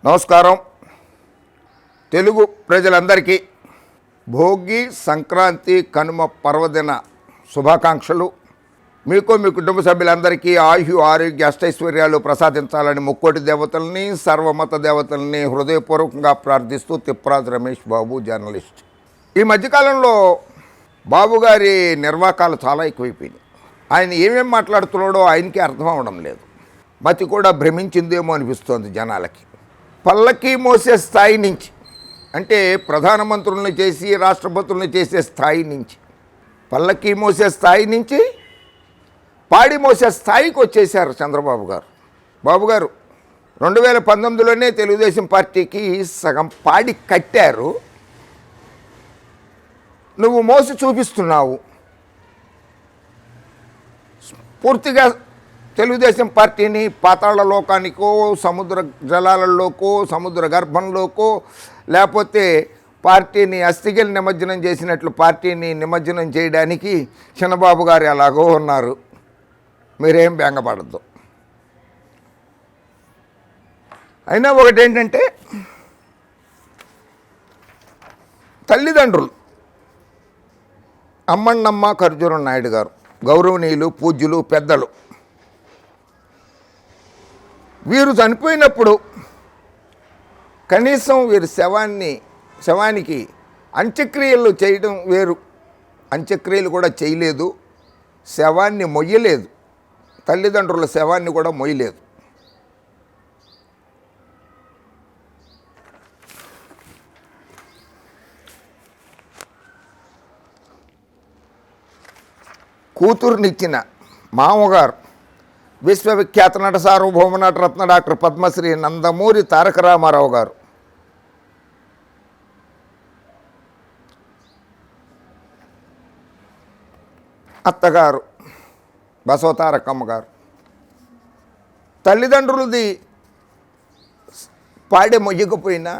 నమస్కారం. తెలుగు ప్రజలందరికీ భోగి, సంక్రాంతి, కనుమ పర్వదిన శుభాకాంక్షలు. మీకు మీ కుటుంబ సభ్యులందరికీ ఆరోగ్య అష్టైశ్వర్యాలు ప్రసాదించాలని ముక్కోటి దేవతల్ని, సర్వమత దేవతల్ని హృదయపూర్వకంగా ప్రార్థిస్తూ తిప్పరాజు రమేష్ బాబు, జర్నలిస్ట్. ఈ మధ్యకాలంలో బాబు గారి నిర్వాకాలు చాలా ఎక్కువైపోయినాయి. ఆయన ఏమేమి మాట్లాడుతున్నాడో ఆయనకి అర్థం అవడం లేదు. మతి కూడా భ్రమించిందేమో అనిపిస్తోంది జనాలకి. పల్లకి మోసే స్థాయి నుంచి, అంటే ప్రధానమంత్రులను చేసి రాష్ట్రపతులను చేసే స్థాయి నుంచి, పల్లకి మోసే స్థాయి నుంచి పాడి మోసే స్థాయికి వచ్చేశారు చంద్రబాబు గారు. బాబు గారు 2019లోనే తెలుగుదేశం పార్టీకి సగం పాడి కట్టారు. నువ్వు మోసి చూపిస్తున్నావు. పూర్తిగా తెలుగుదేశం పార్టీని పాతాళ లోకానికో, సముద్ర జలాలలోకో, సముద్ర గర్భంలోకో, లేకపోతే పార్టీని అస్థిగలు నిమజ్జనం చేసినట్లు పార్టీని నిమజ్జనం చేయడానికి చిన్నబాబు గారు ఎలాగో ఉన్నారు. మీరేం బెంగపడద్దు. అయినా ఒకటేంటంటే, తల్లిదండ్రులు అమ్మన్నమ్మ ఖర్జూరం నాయుడు గారు గౌరవనీయులు, పూజ్యులు, పెద్దలు. వీరు చనిపోయినప్పుడు కనీసం వీరి శవానికి అంత్యక్రియలు చేయడం వేరు, అంత్యక్రియలు కూడా చేయలేదు. శవాన్ని మొయ్యలేదు, తల్లిదండ్రుల శవాన్ని కూడా మొయ్యలేదు. కూతురునిచ్చిన మామగారు విశ్వవిఖ్యాత నట సార్వభౌమ నటరత్న డాక్టర్ పద్మశ్రీ నందమూరి తారక రామారావు గారు అత్తగారు బసవతారకమ్మ గారు తల్లిదండ్రులది పాడి మొయ్యకపోయినా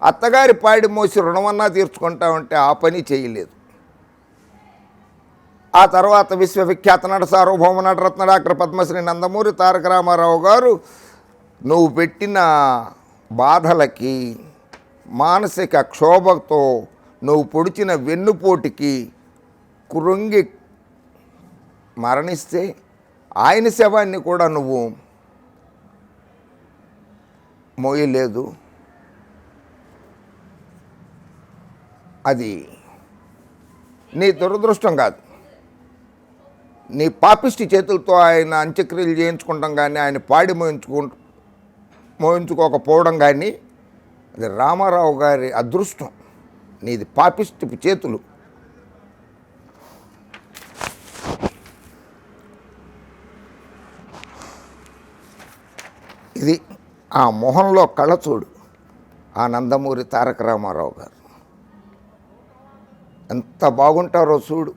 అత్తగారి పాడి మోసి రుణమన్నా తీర్చుకుంటా ఉంటే ఆ పని చేయలేదు. ఆ తర్వాత విశ్వవిఖ్యాత నట సార్వభౌమ నటరత్న డాక్టర్ పద్మశ్రీ నందమూరి తారక రామారావు గారు నువ్వు పెట్టిన బాధలకి, మానసిక క్షోభతో, నువ్వు పొడిచిన వెన్నుపోటుకి కృంగి మరణిస్తే ఆయన శవాన్ని కూడా నువ్వు మోయలేదు. అది నీ దురదృష్టం కాదు, నీ పాపిష్టి చేతులతో ఆయన అంత్యక్రియలు చేయించుకుంటాం కానీ ఆయన పాడి మోయించుకోకపోవడం కానీ అది రామారావు గారి అదృష్టం. నీది పాపిష్టి చేతులు. ఇది ఆ మొహంలో కళ చూడు. ఆ నందమూరి తారక రామారావు గారు ఎంత బాగుంటారో చూడు.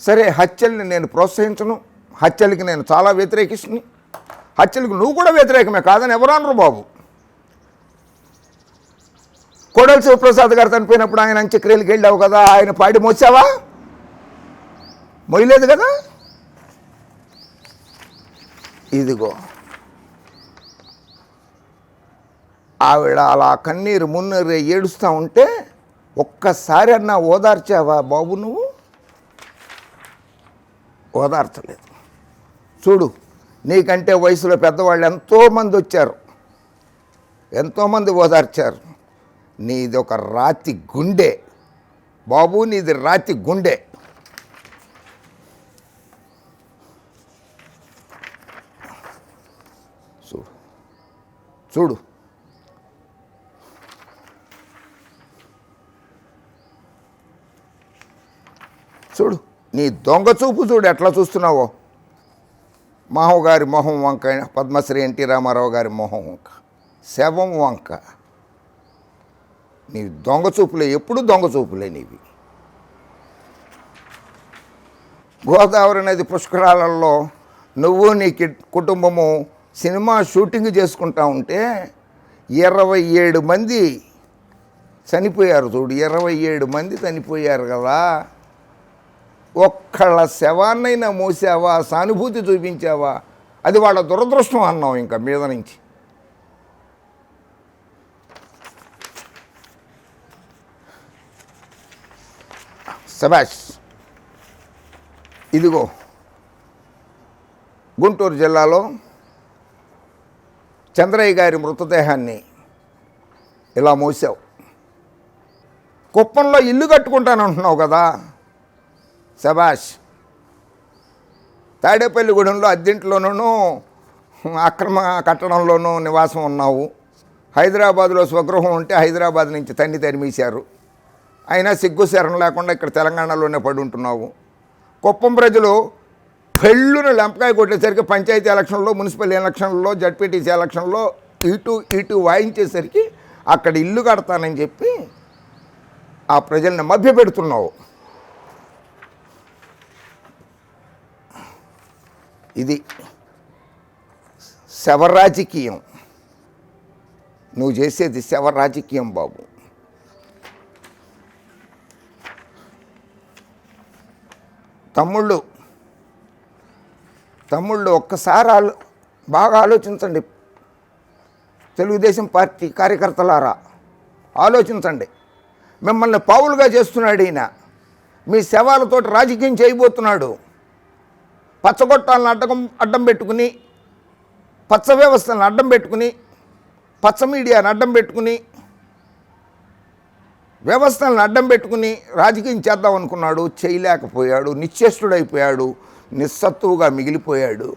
సరే, హత్యల్ని నేను ప్రోత్సహించను, హత్యలకి నేను చాలా వ్యతిరేకిస్తుని. హత్యలకు నువ్వు కూడా వ్యతిరేకమే కాదని ఎవరు అనరు బాబు. కోడెల శివప్రసాద్ గారు చనిపోయినప్పుడు ఆయన అంత్యక్రియలకు వెళ్ళావు కదా, ఆయన పాడి మోసావా? మొయ్యలేదు కదా. ఇదిగో ఆవిడ అలా కన్నీరు మున్నీరు ఏడుస్తూ ఉంటే ఒక్కసారి అన్నా ఓదార్చావా బాబు? నువ్వు ఓదార్చలేదు. చూడు, నీకంటే వయసులో పెద్దవాళ్ళు ఎంతోమంది వచ్చారు, ఎంతోమంది ఓదార్చారు. నీది ఒక రాతి గుండె బాబు, నీది రాతి గుండె. చూడు చూడు చూడు, నీ దొంగ చూపు చూడు ఎట్లా చూస్తున్నావో. మాహో గారి మొహం వంక, పద్మశ్రీ ఎన్టీ రామారావు గారి మొహం వంక, శవం వంక. నీ దొంగ చూపులే, ఎప్పుడు దొంగ చూపులే నీవి. గోదావరి నది పుష్కరాలలో నువ్వు నీ కుటుంబము సినిమా షూటింగ్ చేసుకుంటా ఉంటే 27 మంది చనిపోయారు. చూడు, 27 మంది చనిపోయారు కదా. ఒక్కళ్ళ శవాన్నైనా మోసావా? సానుభూతి చూపించావా? అది వాళ్ళ దురదృష్టం అన్నావు ఇంకా మీద నుంచి. శభాష్. ఇదిగో గుంటూరు జిల్లాలో చంద్రయ్య గారి మృతదేహాన్ని ఇలా మోసావు. కుప్పంలో ఇల్లు కట్టుకుంటానంటున్నావు కదా, శభాష్. తాడేపల్లిగూడెంలో అద్దెంట్లోనూ అక్రమ కట్టడంలోనూ నివాసం ఉన్నావు. హైదరాబాదులో స్వగృహం ఉంటే హైదరాబాద్ నుంచి తరిమేశారు. అయినా సిగ్గు శరం లేకుండా ఇక్కడ తెలంగాణలోనే పడి ఉంటున్నావు. కుప్పం ప్రజలు పెళ్ళును లెంపకాయ కొట్టేసరికి పంచాయతీ ఎలక్షన్లో, మున్సిపల్ ఎలక్షన్లో, జడ్పీటీసీ ఎలక్షన్లో ఇటు వాయించేసరికి అక్కడ ఇల్లు కడతానని చెప్పి ఆ ప్రజల్ని మభ్యపెడుతున్నావు. ఇది శవ రాజకీయం. నువ్వు చేసేది శవ రాజకీయం బాబు. తమ్ముళ్ళు ఒక్కసారి బాగా ఆలోచించండి. తెలుగుదేశం పార్టీ కార్యకర్తలారా ఆలోచించండి. మిమ్మల్ని పావులుగా చేస్తున్నాడు ఈయన. మీ శవాలతోటి రాజకీయం చేయబోతున్నాడు. పచ్చగొట్టాలను అడ్డం పెట్టుకుని, పచ్చ వ్యవస్థలను అడ్డం పెట్టుకుని, పచ్చ మీడియాను అడ్డం పెట్టుకుని, వ్యవస్థలను అడ్డం పెట్టుకుని రాజకీయం చేద్దాం అనుకున్నాడు. చేయలేకపోయాడు. నిశ్చేష్టుడైపోయాడు. నిస్సత్తువుగా మిగిలిపోయాడు.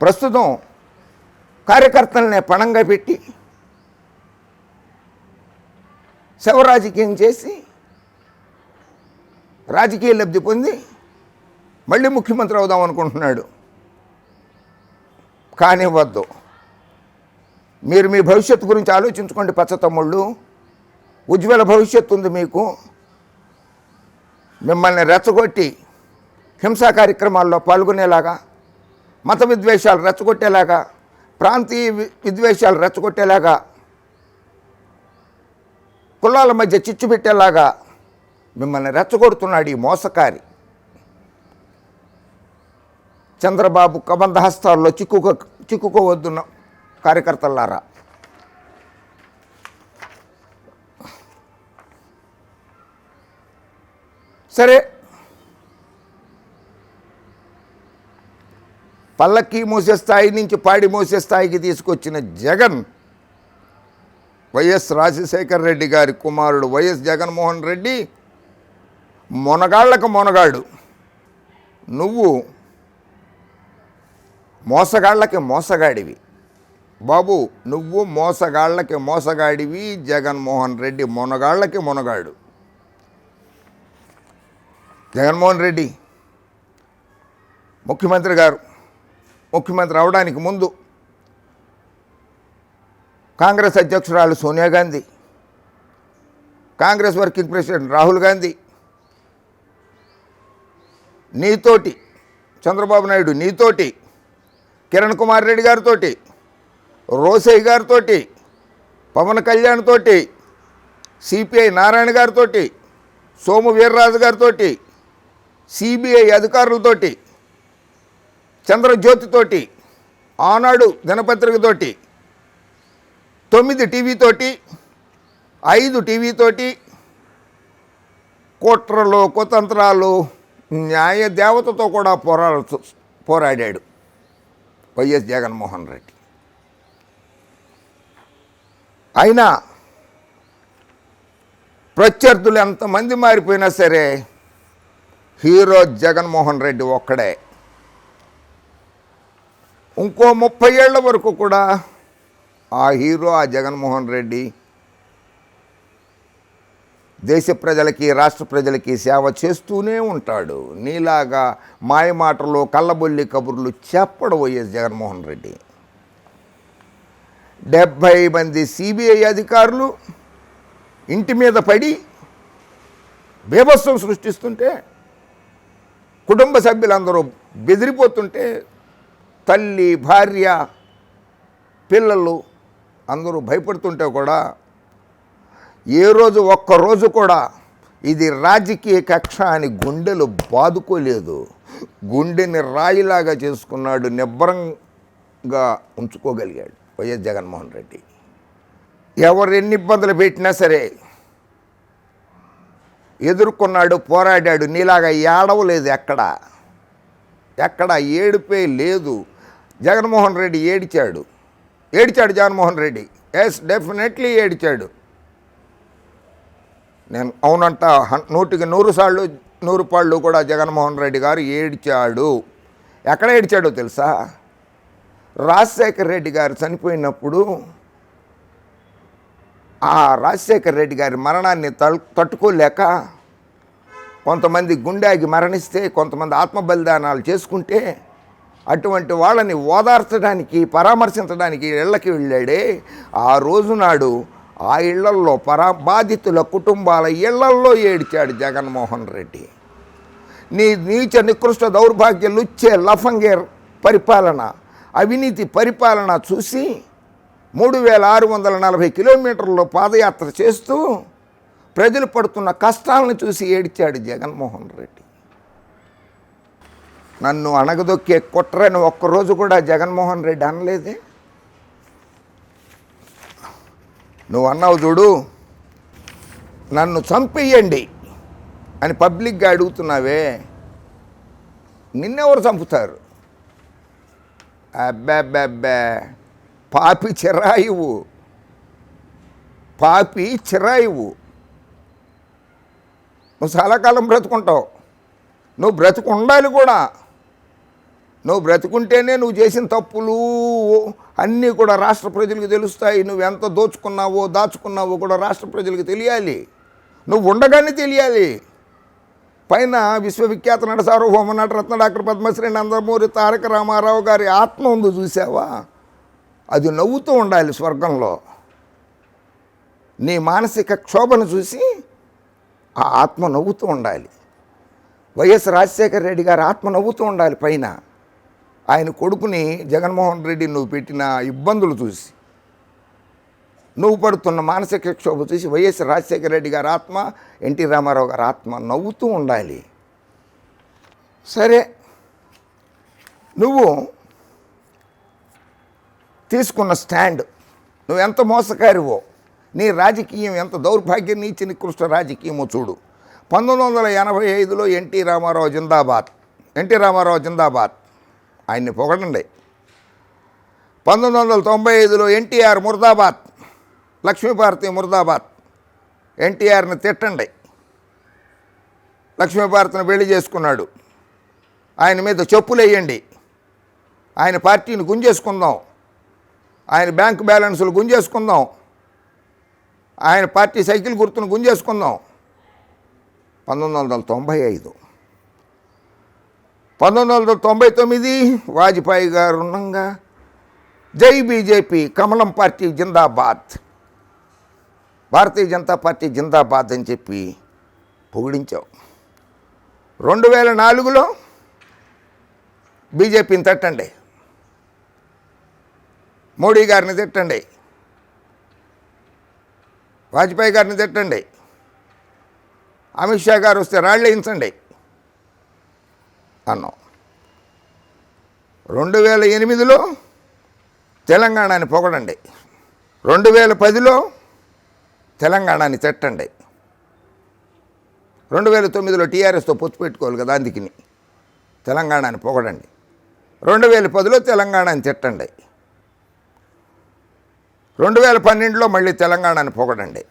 ప్రస్తుతం కార్యకర్తలనే పణంగా పెట్టి శవ రాజకీయం చేసి రాజకీయ లబ్ధి పొంది మళ్ళీ ముఖ్యమంత్రి అవుదాం అనుకుంటున్నాడు. కానివ్వద్దు. మీరు మీ భవిష్యత్తు గురించి ఆలోచించుకోండి పచ్చ తమ్ముళ్ళు. ఉజ్వల భవిష్యత్తు ఉంది మీకు. మిమ్మల్ని రెచ్చగొట్టి హింసా కార్యక్రమాల్లో పాల్గొనేలాగా, మత విద్వేషాలు రెచ్చగొట్టేలాగా, ప్రాంతీయ విద్వేషాలు రెచ్చగొట్టేలాగా, కులాల మధ్య చిచ్చు పెట్టేలాగా మిమ్మల్ని రెచ్చగొడుతున్నాడు ఈ మోసకారి. చంద్రబాబు కబంధ హస్తాల్లో చిక్కుకోవద్దున్న కార్యకర్తలారా. సరే, పల్లకి మోసే స్థాయి నుంచి పాడి మోసే స్థాయికి తీసుకొచ్చిన జగన్, వైఎస్ రాజశేఖర రెడ్డి గారి కుమారుడు వైఎస్ జగన్మోహన్ రెడ్డి మొనగాళ్ళకు మొనగాడు. నువ్వు మోసగాళ్ళకి మోసగాడివి బాబు. నువ్వు మోసగాళ్ళకి మోసగాడివి. జగన్మోహన్ రెడ్డి మొనగాళ్ళకి మొనగాడు. జగన్మోహన్ రెడ్డి ముఖ్యమంత్రి అవడానికి ముందు కాంగ్రెస్ అధ్యక్షురాలు సోనియా గాంధీ, కాంగ్రెస్ వర్కింగ్ ప్రెసిడెంట్ రాహుల్ గాంధీ నీతోటి, చంద్రబాబు నాయుడు నీతోటి, కిరణ్ కుమార్ రెడ్డి గారితో, రోసయ్య గారితో, పవన్ కళ్యాణ్ తోటి, సిపిఐ నారాయణ గారితో, సోము వీర్రాజు గారితో, సిబిఐ అధికారులతోటి, చంద్రజ్యోతితోటి, ఆనాడు దినపత్రికతోటి, 9 టీవీతోటి, 5 టీవీతోటి కుట్రలు, కుతంత్రాలు, న్యాయ దేవతతో కూడా పోరాడాడు వైఎస్ జగన్మోహన్ రెడ్డి. అయినా ప్రత్యర్థులు ఎంతమంది మారిపోయినా సరే హీరో జగన్మోహన్ రెడ్డి ఒక్కడే. ఇంకో 30 ఏళ్ల వరకు కూడా ఆ హీరో, ఆ జగన్మోహన్ రెడ్డి దేశ ప్రజలకి, రాష్ట్ర ప్రజలకి సేవ చేస్తూనే ఉంటాడు. నీలాగా మాయమాటలు, కళ్ళబొల్లి కబుర్లు చెప్పడు వైఎస్ జగన్మోహన్ రెడ్డి. 70 మంది సిబిఐ అధికారులు ఇంటి మీద పడి బీభత్సం సృష్టిస్తుంటే, కుటుంబ సభ్యులందరూ బెదిరిపోతుంటే, తల్లి, భార్య, పిల్లలు అందరూ భయపడుతుంటే కూడా ఒక్కరోజు కూడా ఇది రాజకీయ కక్ష అని గుండెలు బాదుకోలేదు. గుండెని రాయిలాగా చేసుకున్నాడు, నిబ్బరంగా ఉంచుకోగలిగాడు వైఎస్ జగన్మోహన్ రెడ్డి. ఎవరు ఎన్ని ఇబ్బందులు పెట్టినా సరే, ఎదుర్కొన్నాడు, పోరాడాడు. నీలాగా ఏడవలేదు, ఎక్కడ ఏడుపే లేదు. జగన్మోహన్ రెడ్డి ఏడిచాడు జగన్మోహన్ రెడ్డి. ఎస్, డెఫినెట్లీ ఏడిచాడు. నేను అవునంట 100కి 100 పాళ్ళు కూడా జగన్మోహన్ రెడ్డి గారు ఏడిచాడు. ఎక్కడ ఏడిచాడో తెలుసా? రాజశేఖర రెడ్డి గారు చనిపోయినప్పుడు ఆ రాజశేఖర రెడ్డి గారి మరణాన్ని తట్టుకోలేక కొంతమంది గుండెకి మరణిస్తే, కొంతమంది ఆత్మ బలిదానాలు చేసుకుంటే, అటువంటి వాళ్ళని ఓదార్చడానికి, పరామర్శించడానికి ఇళ్ళకి వెళ్ళాడే. ఆ రోజు నాడు ఆ ఇళ్లల్లో బాధితుల కుటుంబాల ఇళ్లల్లో ఏడిచాడు జగన్మోహన్ రెడ్డి. నీ నీచ నికృష్ట దౌర్భాగ్య లుచ్చే లఫంగే పరిపాలన, అవినీతి పరిపాలన చూసి 3640 కిలోమీటర్లు పాదయాత్ర చేస్తూ ప్రజలు పడుతున్న కష్టాలను చూసి ఏడిచాడు జగన్మోహన్ రెడ్డి. నన్ను అణగదొక్కే కుట్రని ఒక్కరోజు కూడా జగన్మోహన్ రెడ్డి అనలేదే. నువ్వు అన్నావు చూడు, నన్ను చంపేయండి అని పబ్లిక్గా అడుగుతున్నావే, నిన్నెవరు చంపుతారు? అబ్బాబ్బాబ్బా, పాపి చిరాయువు. నువ్వు చాలా కాలం బ్రతుకుంటావు. నువ్వు బ్రతుకు ఉండాలి కూడా. నువ్వు బ్రతుకుంటేనే నువ్వు చేసిన తప్పులు అన్నీ కూడా రాష్ట్ర ప్రజలకు తెలుస్తాయి. నువ్వు ఎంత దాచుకున్నావో కూడా రాష్ట్ర ప్రజలకు తెలియాలి. నువ్వు ఉండగానే తెలియాలి. పైన విశ్వవిఖ్యాత నట సార్వభౌమ నటరత్న డాక్టర్ పద్మశ్రీ నందమూరి తారక రామారావు గారి ఆత్మ ఉంది, చూసావా? అది నవ్వుతూ ఉండాలి స్వర్గంలో. నీ మానసిక క్షోభను చూసి ఆ ఆత్మ నవ్వుతూ ఉండాలి. వైఎస్ రాజశేఖర రెడ్డి గారి ఆత్మ నవ్వుతూ ఉండాలి పైన. ఆయన కొడుకుని జగన్మోహన్ రెడ్డి నువ్వు పెట్టిన ఇబ్బందులు చూసి, నువ్వు పడుతున్న మానసిక క్షోభ చూసి వైఎస్ రాజశేఖర రెడ్డి గారి ఆత్మ, ఎన్టీ రామారావు గారి ఆత్మ నవ్వుతూ ఉండాలి. సరే, నువ్వు తీసుకున్న స్టాండ్, నువ్వు ఎంత మోసకారివో, నీ రాజకీయం ఎంత దౌర్భాగ్యం, నీచి నికృష్ట రాజకీయమో చూడు. 1985లో ఎన్టీ రామారావు జిందాబాద్, ఆయన్ని పొగడండి. 1995లో ఎన్టీఆర్ ముర్దాబాద్, లక్ష్మీభారతి ముర్దాబాద్, ఎన్టీఆర్ని తిట్టండి. లక్ష్మీభారతిని పెళ్లి చేసుకున్నాడు, ఆయన మీద చెప్పులు వేయండి, ఆయన పార్టీని గుంజేసుకుందాం, ఆయన బ్యాంకు బ్యాలెన్సులు గుంజేసుకుందాం, ఆయన పార్టీ సైకిల్ గుర్తును గుంజేసుకుందాం. 1995. 1999 వాజ్పేయి గారు ఉండగా జై బీజేపీ, కమలం పార్టీ జిందాబాద్, భారతీయ జనతా పార్టీ జిందాబాద్ అని చెప్పి పొగిడించావు. 2004లో బీజేపీని తిట్టండి, మోడీ గారిని తిట్టండి, వాజ్పేయి గారిని తిట్టండి, అమిత్ షా గారు వస్తే రాళ్ళు వేయించండి అన్నాం. 2008లో తెలంగాణని పొగడండి, 2010లో తెలంగాణని తిట్టండి, 2009లో టీఆర్ఎస్తో పొత్తు పెట్టుకోవాలి కదా, అందుకని తెలంగాణని పొగడండి. 2010లో తెలంగాణని తిట్టండి, 2012లో మళ్ళీ తెలంగాణని పొగడండి,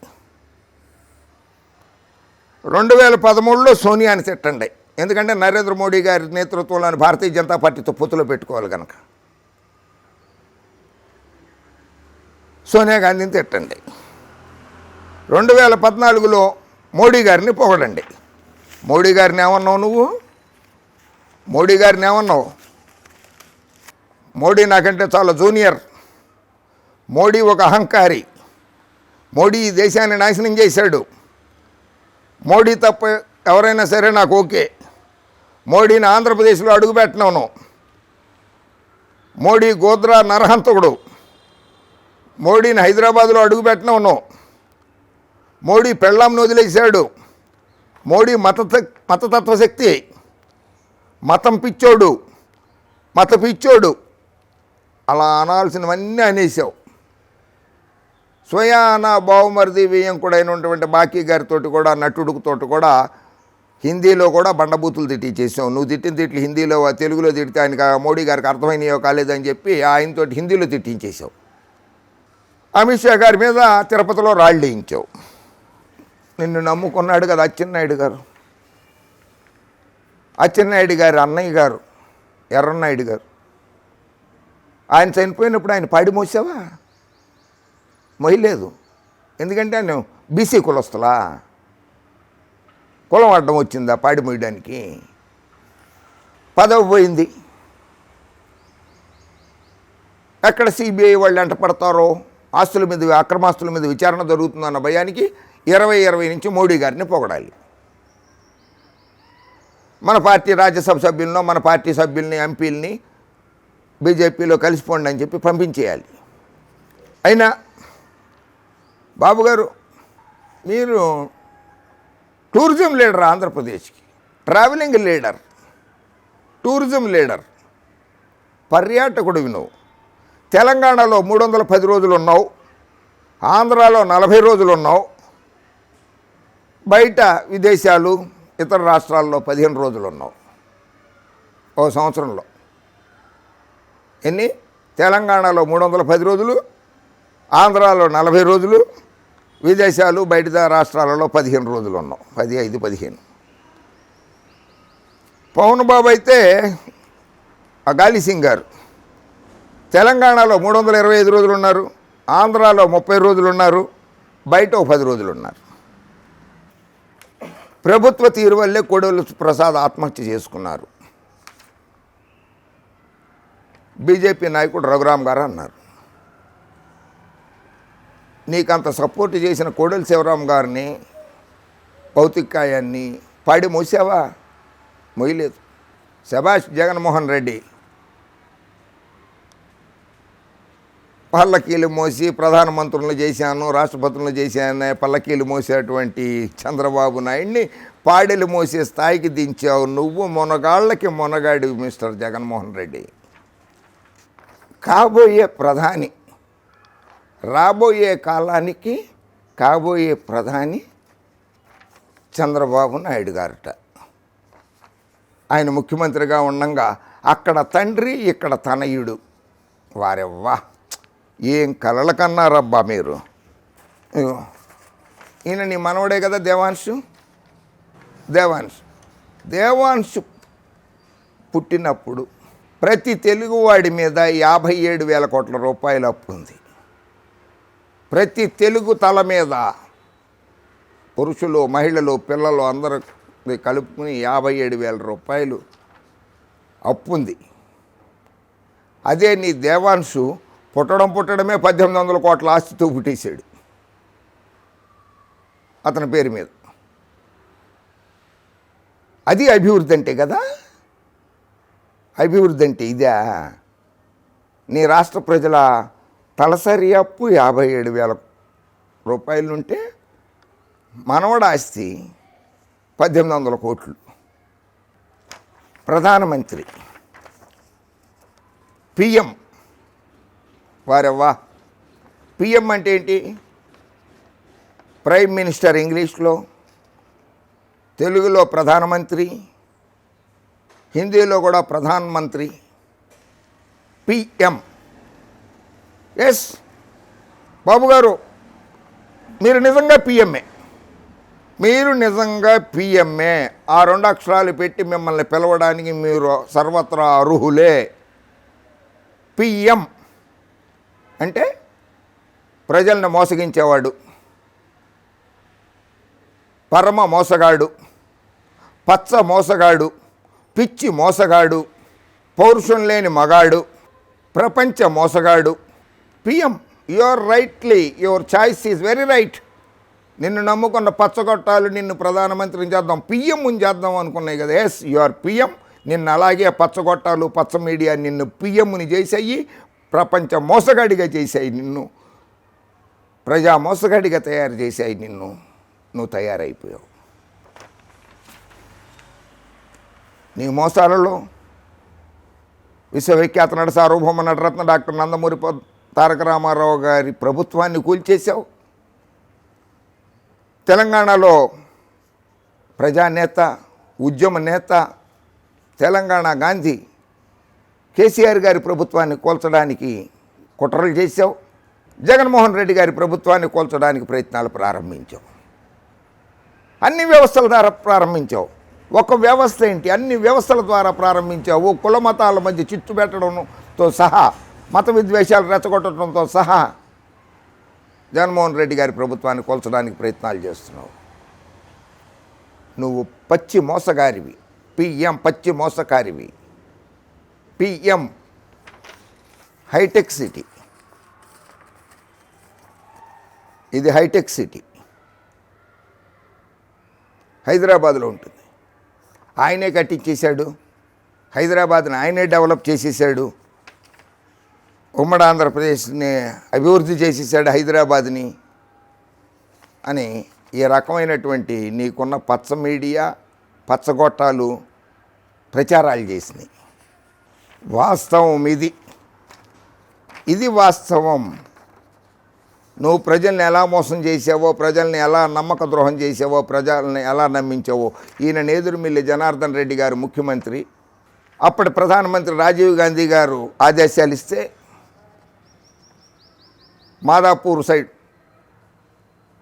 2013లో సోనియాని తిట్టండి. ఎందుకంటే నరేంద్ర మోడీ గారి నేతృత్వంలోని భారతీయ జనతా పార్టీతో పొత్తులో పెట్టుకోవాలి కనుక సోనియా గాంధీని తిట్టండి. 2014లో మోడీ గారిని పొగడండి. మోడీ గారిని ఏమన్నావు? మోడీ నాకంటే చాలా జూనియర్, మోడీ ఒక అహంకారి, మోడీ ఈ దేశాన్ని నాశనం చేశాడు, మోడీ తప్ప ఎవరైనా సరే నాకు ఓకే, మోడీని ఆంధ్రప్రదేశ్లో అడుగుపెట్టినాను, మోడీ గోద్రా నరహంతకుడు, మోడీని హైదరాబాద్లో అడుగుపెట్టినాను, మోడీ పెళ్ళాంను వదిలేశాడు, మోడీ మతతత్వశక్తి, మతం పిచ్చోడు, మత పిచ్చోడు, అలా అనాల్సినవన్నీ అనేసావు. స్వయాన బావుమరిది వియ్యంకుడైనటువంటి బాకీ గారితో కూడా నటుడితో కూడా హిందీలో కూడా బండబూతులు తిట్టించేసావు. నువ్వు తిట్టిన తిట్లు హిందీలో తెలుగులో తిడితే ఆయనకి మోడీ గారికి అర్థమైనయో కాలేదని చెప్పి ఆయనతో హిందీలో తిట్టించేసావు. అమిత్ షా గారి మీద తిరుపతిలో రాళ్ళు వేయించావు. నిన్ను నమ్ముకున్నాడు కదా అచ్చెన్నాయుడు గారు. అచ్చెన్నాయుడు గారు అన్నయ్య గారు ఎర్రన్నాయుడు గారు. ఆయన చనిపోయినప్పుడు ఆయన పాడి మోసావా? మొయ్యలేదు. ఎందుకంటే ఆయన బీసీ కులస్తులా? కులం అడ్డం వచ్చిందా పాడి మోయడానికి? పదవి పోయింది. ఎక్కడ సిబిఐ వాళ్ళు ఎంట పడతారో, ఆస్తుల మీద అక్రమాస్తుల మీద విచారణ జరుగుతుందన్న భయానికి 2020 నుంచి మోడీ గారిని పొగడాలి. మన పార్టీ రాజ్యసభ సభ్యులను, మన పార్టీ సభ్యుల్ని, ఎంపీలని బీజేపీలో కలిసిపోండి అని చెప్పి పంపించేయాలి. అయినా బాబు గారు, మీరు టూరిజం లీడర్, ఆంధ్రప్రదేశ్కి ట్రావెలింగ్ లీడర్, టూరిజం లీడర్, పర్యాటకుడివి నువ్వు. తెలంగాణలో 310 రోజులు ఉన్నావు, ఆంధ్రాలో 40 రోజులు ఉన్నావు, బయట విదేశాలు ఇతర రాష్ట్రాల్లో 15 రోజులు ఉన్నావు ఓ సంవత్సరంలో. ఎన్ని? తెలంగాణలో 310 రోజులు, ఆంధ్రాలో 40 రోజులు, విదేశాలు బయట రాష్ట్రాలలో 15 రోజులు ఉన్నాం. 15. పవన్ బాబు అయితే ఆ గాలి సింగ్ గారు తెలంగాణలో 325 రోజులు ఉన్నారు, ఆంధ్రాలో 30 రోజులు ఉన్నారు, బయట 10 రోజులు ఉన్నారు. ప్రభుత్వ తీరు వల్లే కోడెల ప్రసాద్ ఆత్మహత్య చేసుకున్నారు. బీజేపీ నాయకుడు రఘురామ్ గారు అన్నారు. నీకంత సపోర్ట్ చేసిన కోడెల శివరాం గారిని, భౌతికాయాన్ని పాడి మోసావా? మొయ్యలేదు. శభాష్ జగన్మోహన్ రెడ్డి. పల్లకీలు మోసి ప్రధానమంత్రులను చేశాను, రాష్ట్రపతులను చేశాను, పల్లకీలు మోసేటువంటి చంద్రబాబు నాయుడిని పాడెలు మోసే స్థాయికి దించావు. నువ్వు మొనగాళ్ళకి మొనగాడి మిస్టర్ జగన్మోహన్ రెడ్డి. కాబోయే ప్రధాని, రాబోయే కాలానికి కాబోయే ప్రధాని చంద్రబాబు నాయుడు గారట. ఆయన ముఖ్యమంత్రిగా ఉండంగా అక్కడ తండ్రి, ఇక్కడ తనయుడు. వారెవ్వా, ఏం కలల కన్నారబ్బా మీరు. ఈయన నీ మనవడే కదా దేవాంశు. దేవాంశు పుట్టినప్పుడు ప్రతి తెలుగువాడి మీద 57,000 కోట్ల రూపాయలు అప్పు ఉంది. ప్రతి తెలుగు తల మీద పురుషులు, మహిళలు, పిల్లలు అందరూ కలుపుకుని 57,000 రూపాయలు అప్పు ఉంది. అదే నీ దేవాంశు పుట్టడమే 1,800 కోట్ల ఆస్తితో పుట్టేశాడు అతని పేరు మీద. అది అభివృద్ధి అంటే కదా. అభివృద్ధి అంటే ఇదా? నీ రాష్ట్ర ప్రజల తలసరి అప్పు 57,000 రూపాయలుంటే మనవడ ఆస్తి 1,800 కోట్లు. ప్రధానమంత్రి, పిఎం. వారెవ్వా, పిఎం అంటే ఏంటి? ప్రైమ్ మినిస్టర్ ఇంగ్లీష్లో, తెలుగులో ప్రధానమంత్రి, హిందీలో కూడా ప్రధానమంత్రి. పిఎం. ఎస్ బాబు గారు, మీరు నిజంగా పిఎంఏ. మీరు నిజంగా పిఎంఏ. ఆ 2 అక్షరాలు పెట్టి మిమ్మల్ని పిలవడానికి మీరు సర్వత్రా అర్హులే. పిఎం అంటే ప్రజల్ని మోసగించేవాడు, పరమ మోసగాడు, పచ్చ మోసగాడు, పిచ్చి మోసగాడు, పౌరుషం లేని మగాడు, ప్రపంచ మోసగాడు. PM. Your choice is very right. నిన్ను నమ్ముకున్న పచ్చగొట్టాలు నిన్ను ప్రధానమంత్రిని చేద్దాం, పిఎంని చేద్దాం అనుకున్నాయి కదా. Yes, your PM. నిన్ను అలాగే పచ్చగొట్టాలు, పచ్చ మీడియా నిన్ను పిఎంని చేసాయి, ప్రపంచ మోసగాడిగా చేశాయి నిన్ను, ప్రజా మోసగాడిగా తయారు చేశాయి నిన్ను. నువ్వు తయారైపోయావు. నీ మోసాలలో విశ్వవిఖ్యాత నట సార్వభౌమ నటరత్న డాక్టర్ నందమూరి తారక రామారావు గారి ప్రభుత్వాన్ని కూల్చేశావు. తెలంగాణలో ప్రజానేత, ఉద్యమ నేత, తెలంగాణ గాంధీ కేసీఆర్ గారి ప్రభుత్వాన్ని కూల్చడానికి కుట్రలు చేశావు. జగన్మోహన్ రెడ్డి గారి ప్రభుత్వాన్ని కూల్చడానికి ప్రయత్నాలు ప్రారంభించావు. అన్ని వ్యవస్థల ద్వారా ప్రారంభించావు. ఒక వ్యవస్థ ఏంటి, అన్ని వ్యవస్థల ద్వారా ప్రారంభించావు. కుల మతాల మధ్య చిచ్చు పెట్టడంతో సహా, మత విద్వేషాలు రెచ్చగొట్టడంతో సహా జగన్మోహన్ రెడ్డి గారి ప్రభుత్వాన్ని కూల్చడానికి ప్రయత్నాలు చేస్తున్నావు. నువ్వు పచ్చి మోసగారివి. పిఎం పచ్చి మోసకారివి. PM hitech city. ఇది హైటెక్ సిటీ హైదరాబాద్లో ఉంటుంది. ఆయనే కట్టించేశాడు. హైదరాబాద్ని ఆయనే డెవలప్ చేసేసాడు. ఉమ్మడి ఆంధ్రప్రదేశ్ని అభివృద్ధి చేసేసాడు హైదరాబాద్ని అని ఈ రకమైనటువంటి నీకున్న పచ్చ మీడియా, పచ్చగొట్టాలు ప్రచారాలు చేసినాయి. వాస్తవం ఇది వాస్తవం. నువ్వు ప్రజల్ని ఎలా మోసం చేసావో, ప్రజల్ని ఎలా నమ్మక ద్రోహం చేసావో, ప్రజల్ని ఎలా నమ్మించావో. ఈయన నేదురుమిల్లి జనార్దన్ రెడ్డి గారు ముఖ్యమంత్రి, అప్పటి ప్రధానమంత్రి రాజీవ్ గాంధీ గారు ఆదేశాలు ఇస్తే మాదాపూర్ సైడ్,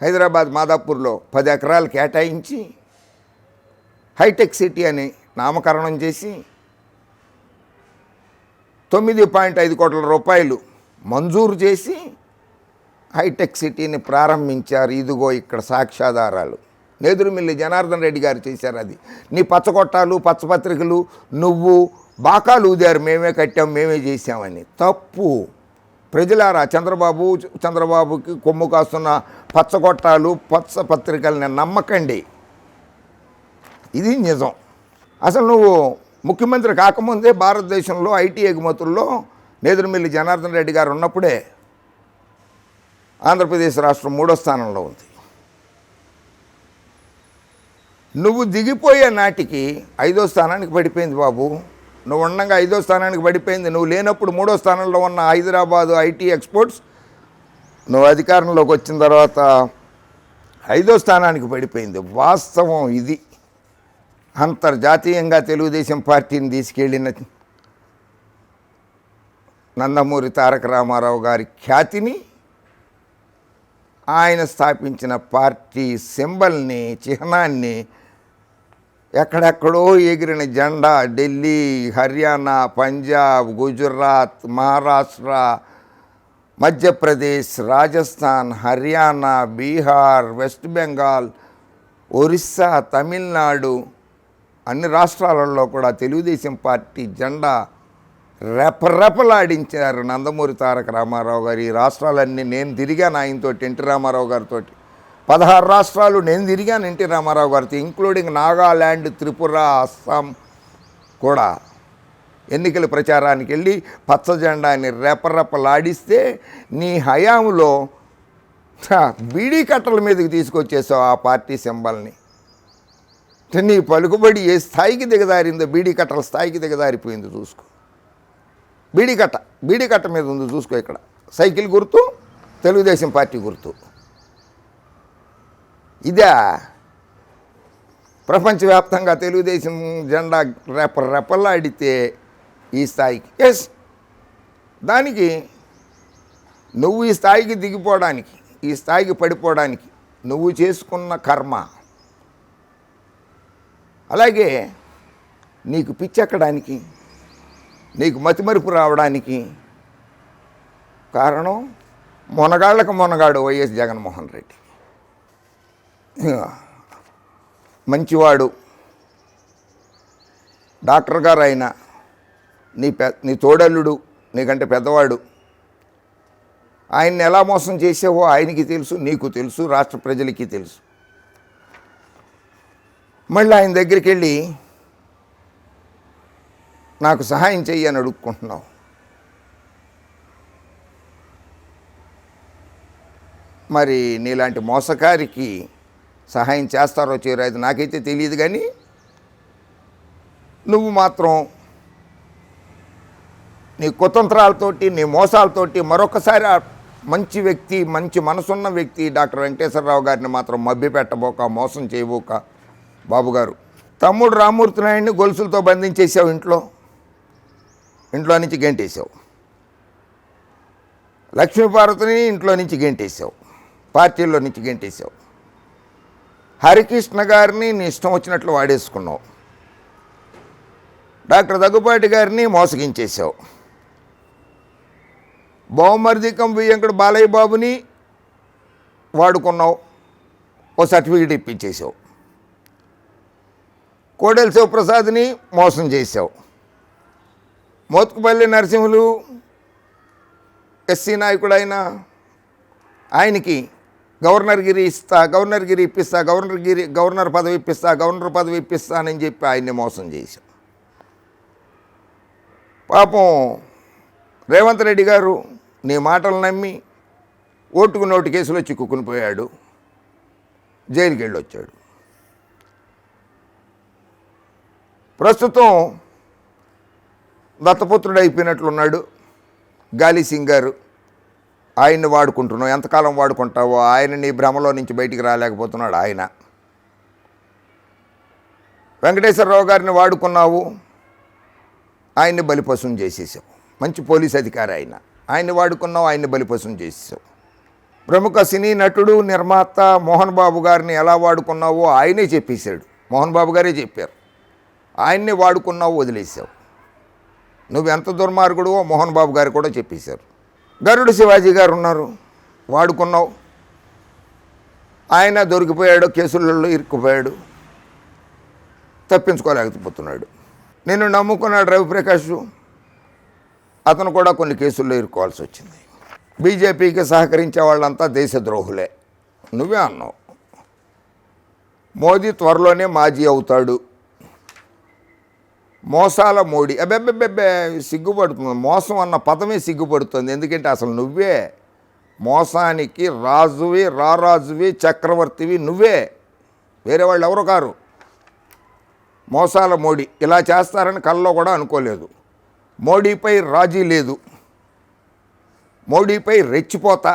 హైదరాబాద్ మాదాపూర్లో 10 ఎకరాలు కేటాయించి హైటెక్ సిటీ అని నామకరణం చేసి 9.5 కోట్ల రూపాయలు మంజూరు చేసి హైటెక్ సిటీని ప్రారంభించారు. ఇదిగో ఇక్కడ సాక్ష్యాధారాలు. నేదురుమిల్లి జనార్దన్ రెడ్డి గారు చేశారు. అది నీ పచ్చగొట్టాలు, పచ్చపత్రికలు, నువ్వు బాకాలు ఊదారు, మేమే కట్టాం, మేమే చేశామని. తప్పు. ప్రజలారా, చంద్రబాబుకి కొమ్ము కాస్తున్న పచ్చగొట్టాలు, పచ్చపత్రికల్ని నమ్మకండి. ఇది నిజం. అసలు నువ్వు ముఖ్యమంత్రి కాకముందే భారతదేశంలో ఐటీ ఎగుమతుల్లో నేదురుమిల్లి జనార్దన్ రెడ్డి గారు ఉన్నప్పుడే ఆంధ్రప్రదేశ్ రాష్ట్రం 3వ స్థానంలో ఉంది. నువ్వు దిగిపోయే నాటికి 5వ స్థానానికి పడిపోయింది బాబు. నువ్వు ఉండగా 5వ స్థానానికి పడిపోయింది. నువ్వు లేనప్పుడు 3వ స్థానంలో ఉన్న హైదరాబాదు ఐటీ ఎక్స్పోర్ట్స్ నువ్వు అధికారంలోకి వచ్చిన తర్వాత 5వ స్థానానికి పడిపోయింది. వాస్తవం ఇది. అంతర్జాతీయంగా తెలుగుదేశం పార్టీని తీసుకెళ్ళిన నందమూరి తారక రామారావు గారి ఖ్యాతిని, ఆయన స్థాపించిన పార్టీ సింబల్ని, చిహ్నాన్ని, ఎక్కడెక్కడో ఎగిరిన జెండా ఢిల్లీ, హర్యానా, పంజాబ్, గుజరాత్, మహారాష్ట్ర, మధ్యప్రదేశ్, రాజస్థాన్, హర్యానా, బీహార్, వెస్ట్ బెంగాల్, ఒరిస్సా, తమిళనాడు, అన్ని రాష్ట్రాలలో కూడా తెలుగుదేశం పార్టీ జెండా రెపరెపలాడించారు నందమూరి తారక రామారావు గారు. ఈ రాష్ట్రాలన్నీ నేను తిరిగాను ఆయనతో, ఎన్టీ రామారావు గారితో. 16 రాష్ట్రాలు నేను తిరిగాను ఎన్టీ రామారావు గారితో, ఇంక్లూడింగ్ నాగాల్యాండ్, త్రిపుర, అస్సాం కూడా. ఎన్నికల ప్రచారానికి వెళ్ళి పచ్చ జెండాని రెపరెపలాడిస్తే నీ హయాంలో బీడీ కట్టల మీదకి తీసుకొచ్చేసావు ఆ పార్టీ సింబల్ని. నీ పలుకుబడి ఏ స్థాయికి దిగదారిందో, బీడీ కట్టల స్థాయికి దిగదారిపోయింది. చూసుకో, బీడీ కట్ట మీద ఉంది చూసుకో. ఇక్కడ సైకిల్ గుర్తు, తెలుగుదేశం పార్టీ గుర్తు. ఇదే ప్రపంచవ్యాప్తంగా తెలుగుదేశం జెండా రెపరెపలాడితే ఈ స్థాయికి. ఎస్, దానికి నువ్వు ఈ స్థాయికి దిగిపోవడానికి, ఈ స్థాయికి పడిపోవడానికి నువ్వు చేసుకున్న కర్మ. అలాగే నీకు పిచ్చెక్కడానికి, నీకు మతిమరుపు రావడానికి కారణం మొనగాళ్ళకు మొనగాడు వైఎస్ జగన్మోహన్ రెడ్డి. మంచివాడు, డాక్టర్ గారు ఆయన, నీ తోడల్లుడు, నీకంటే పెద్దవాడు. ఆయన్ని ఎలా మోసం చేసావో ఆయనకి తెలుసు, నీకు తెలుసు, రాష్ట్ర ప్రజలకి తెలుసు. మళ్ళీ ఆయన దగ్గరికి వెళ్ళి నాకు సహాయం చెయ్యి అని అడుక్కుంటున్నావు. మరి నీలాంటి మోసకారికి సహాయం చేస్తారో చేయరో అది నాకైతే తెలియదు. కానీ నువ్వు మాత్రం నీ కుతంత్రాలతోటి నీ మోసాలతోటి మరొకసారి ఆ మంచి వ్యక్తి మంచి మనసున్న వ్యక్తి డాక్టర్ వెంకటేశ్వరరావు గారిని మాత్రం మభ్యపెట్టబోక మోసం చేయబోక బాబుగారు. తమ్ముడు రామ్మూర్తి నాయుడిని గొలుసులతో బంధించేసావు, ఇంట్లో నుంచి గెంటేసావు. లక్ష్మీపార్వతిని ఇంట్లో నుంచి గెంటేసావు, పార్టీల్లో నుంచి గెంటేసావు. హరికృష్ణ గారిని నీ ఇష్టం వచ్చినట్లు వాడేసుకున్నావు. డాక్టర్ దగ్గుపాటి గారిని మోసగించేసావు. బహుమర్దికం వెంకట బాలయ్య బాబుని వాడుకున్నావు, ఓ సర్టిఫికేట్ ఇప్పించేసావు. కోడెల శివప్రసాద్ని మోసం చేశావు. మోత్కుపల్లి నరసింహులు ఎస్సీ నాయకుడు ఆయనకి గవర్నర్గిరి ఇప్పిస్తా, గవర్నర్ పదవి ఇప్పిస్తానని చెప్పి ఆయన్ని మోసం చేశాం. పాపం రేవంత్ రెడ్డి గారు నీ మాటలు నమ్మి ఓటుకు నోటు కేసులో చిక్కుకుని పోయాడు, జైలుకి వెళ్ళి వచ్చాడు. ప్రస్తుతం దత్తపుత్రుడు అయిపోయినట్లున్నాడు గాలి సింగ్ గారు. ఆయన్ని వాడుకుంటున్నావు, ఎంతకాలం వాడుకుంటావో. ఆయన నీ భ్రమలో నుంచి బయటికి రాలేకపోతున్నాడు. ఆయన వెంకటేశ్వరరావు గారిని వాడుకున్నావు, ఆయన్ని బలిపశం చేసేసావు. మంచి పోలీస్ అధికారి ఆయన్ని వాడుకున్నావు, ఆయన్ని బలిపశం చేసేసావు. ప్రముఖ సినీ నటుడు నిర్మాత మోహన్ బాబు గారిని ఎలా వాడుకున్నావో ఆయనే చెప్పేశాడు, మోహన్ బాబు గారే చెప్పారు. ఆయన్ని వాడుకున్నావు, వదిలేసావు. నువ్వెంత దుర్మార్గుడువో మోహన్ బాబు గారు కూడా చెప్పేశారు. గరుడు శివాజీ గారు ఉన్నారు, వాడుకున్నావు. ఆయన దొరికిపోయాడు, కేసులలో ఇరుక్కుపోయాడు, తప్పించుకోలేకపోతున్నాడు. నిన్ను నమ్ముకున్నాడు రవిప్రకాష్, అతను కూడా కొన్ని కేసుల్లో ఇరుక్కోవాల్సి వచ్చింది. బీజేపీకి సహకరించే వాళ్ళంతా దేశద్రోహులే, నువ్వే అన్నావు. మోదీ త్వరలోనే మాజీ అవుతాడు. మోసాల మోడీ, అబ్బెబ్బెబ్బెబ్బే సిగ్గుపడుతుంది. మోసం అన్న పదమే సిగ్గుపడుతుంది. ఎందుకంటే అసలు నువ్వే మోసానికి రాజువి, రారాజువి, చక్రవర్తివి నువ్వే, వేరే వాళ్ళు ఎవరు కారు. మోసాల మోడీ ఇలా చేస్తారని కల్లో కూడా అనుకోలేదు. మోడీపై రాజీ లేదు, మోడీపై రెచ్చిపోతా.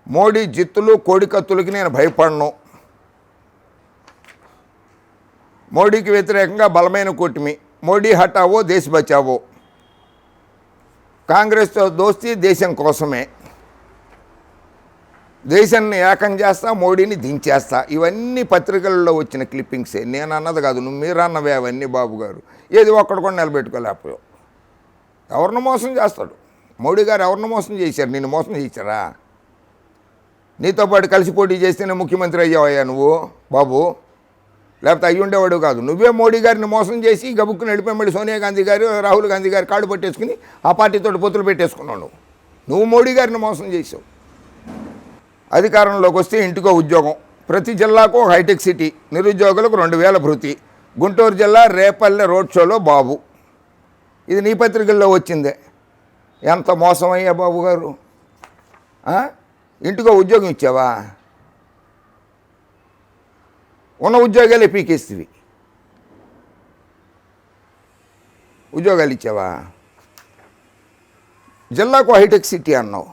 మోడీ జిత్తులు కోడికత్తులకి నేను భయపడను. మోడీకి వ్యతిరేకంగా బలమైన కూటమి, మోడీ హటావో దేశ బచావో. కాంగ్రెస్తో దోస్తీ దేశం కోసమే, దేశాన్ని ఏకం చేస్తా, మోడీని దించేస్తా. ఇవన్నీ పత్రికల్లో వచ్చిన క్లిప్పింగ్సే, నేను అన్నది కాదు, మీరు అన్నవే అవన్నీ. బాబు గారు ఏది ఒక్కడు కూడా నిలబెట్టుకోలేకపోయావు. ఎవరిని మోసం చేస్తాడు మోడీ గారు? ఎవరిని మోసం చేశారు? నిన్ను మోసం చేశారా? నీతో పాటు కలిసి పోటీ చేస్తేనే ముఖ్యమంత్రి అయ్యావయ్యా నువ్వు బాబు, లేకపోతే అయ్యి ఉండేవాడు కాదు. నువ్వే మోడీ గారిని మోసం చేసి గబుక్కుని వెళ్ళిపోయి మళ్ళీ సోనియా గాంధీ గారు, రాహుల్ గాంధీ గారు కాళ్ళు పట్టేసుకుని ఆ పార్టీతో పొత్తులు పెట్టేసుకున్నావు. నువ్వు మోడీ గారిని మోసం చేసావు. అధికారంలోకి వస్తే ఇంటికో ఉద్యోగం, ప్రతి జిల్లాకు హైటెక్ సిటీ, నిరుద్యోగులకు 2000 భృతి. గుంటూరు జిల్లా రేపల్లె రోడ్ షోలో బాబు. ఇది నీ పత్రికల్లో వచ్చిందే. ఎంత మోసమయ్యా బాబు గారు. ఇంటికో ఉద్యోగం ఇచ్చావా? ఉన్న ఉద్యోగాలే పీకేస్తేవి. ఉద్యోగాలు ఇచ్చావా? జిల్లాకు హైటెక్ సిటీ అన్నావు,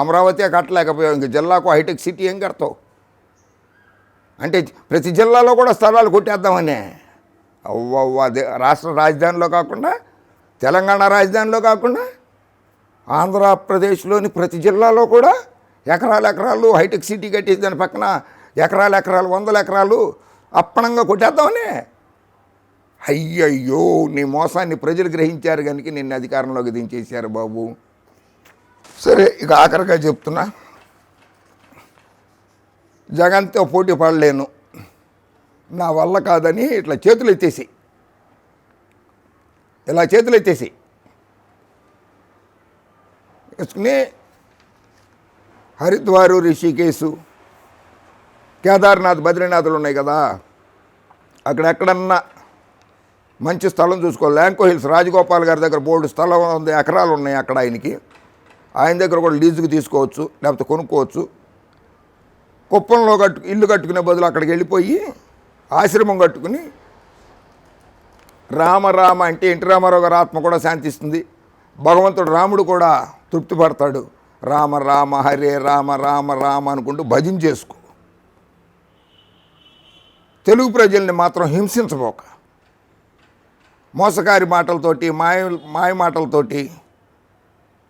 అమరావతి కట్టలేకపోయావు, ఇంక జిల్లాకు హైటెక్ సిటీ ఏం కడతావు? అంటే ప్రతి జిల్లాలో కూడా స్థలాలు కొట్టేద్దామనే. అవ్వవ్వ, రాష్ట్ర రాజధానిలో కాకుండా, తెలంగాణ రాజధానిలో కాకుండా, ఆంధ్రప్రదేశ్లోని ప్రతి జిల్లాలో కూడా ఎకరాలు హైటెక్ సిటీ కట్టేసి దాని పక్కన ఎకరాలు 100 ఎకరాలు అప్పనంగా కొట్టేద్దామనే. అయ్యయ్యో, నీ మోసాన్ని ప్రజలు గ్రహించారు కనుక నిన్ను అధికారంలోకి దించేశారు బాబు. సరే, ఇక ఆఖరిగా చెప్తున్నా, జగన్తో పోటీ పడలేను, నా వల్ల కాదని ఇట్లా చేతులు ఎత్తేసి, ఇలా చేతులు ఎత్తేసి వేసుకుని హరిద్వారు, రిషికేశు, కేదార్నాథ్, బద్రీనాథ్లు ఉన్నాయి కదా, అక్కడెక్కడన్నా మంచి స్థలం చూసుకో. ల్యాంకో హిల్స్, రాజగోపాల్ గారి దగ్గర బోర్డు స్థలం 100 ఎకరాలు ఉన్నాయి అక్కడ. ఆయన దగ్గర కూడా లీజుకు తీసుకోవచ్చు, లేకపోతే కొనుక్కోవచ్చు. కుప్పంలో ఇల్లు కట్టుకునే బదులు అక్కడికి వెళ్ళిపోయి ఆశ్రమం కట్టుకుని రామ రామ అంటే ఎన్టీ రామారావు గారి ఆత్మ కూడా శాంతిస్తుంది, భగవంతుడు రాముడు కూడా తృప్తి పడతాడు. రామ రామ హరే రామ రామ రామ అనుకుంటూ భజన చేసుకో. తెలుగు ప్రజల్ని మాత్రం హింసించబోక, మోసకారి మాటలతోటి మాయ మాటలతోటి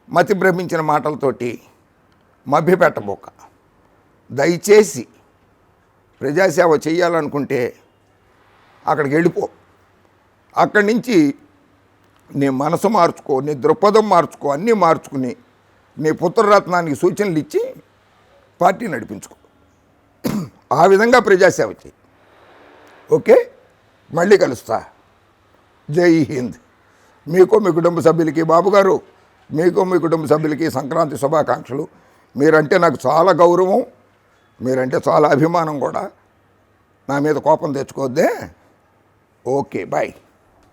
మతి భ్రమించిన మాటలతోటి మభ్యపెట్టబోక. దయచేసి ప్రజాసేవ చేయాలనుకుంటే అక్కడికి వెళ్ళిపో. అక్కడి నుంచి నీ మనసు మార్చుకో, నీ దృక్పథం మార్చుకో, అన్నీ మార్చుకుని నీ పుత్రరత్నానికి సూచనలు ఇచ్చి పార్టీ నడిపించుకో. ఆ విధంగా ప్రజాసేవ చేయి. ఓకే, మళ్ళీ కలుస్తా. జై హింద్. మీకు మీ కుటుంబ సభ్యులకి, బాబుగారు మీకు మీ కుటుంబ సభ్యులకి సంక్రాంతి శుభాకాంక్షలు. మీరంటే నాకు చాలా గౌరవం, మీరంటే చాలా అభిమానం కూడా. నా మీద కోపం తెచ్చుకోవద్దే. Okay, bye.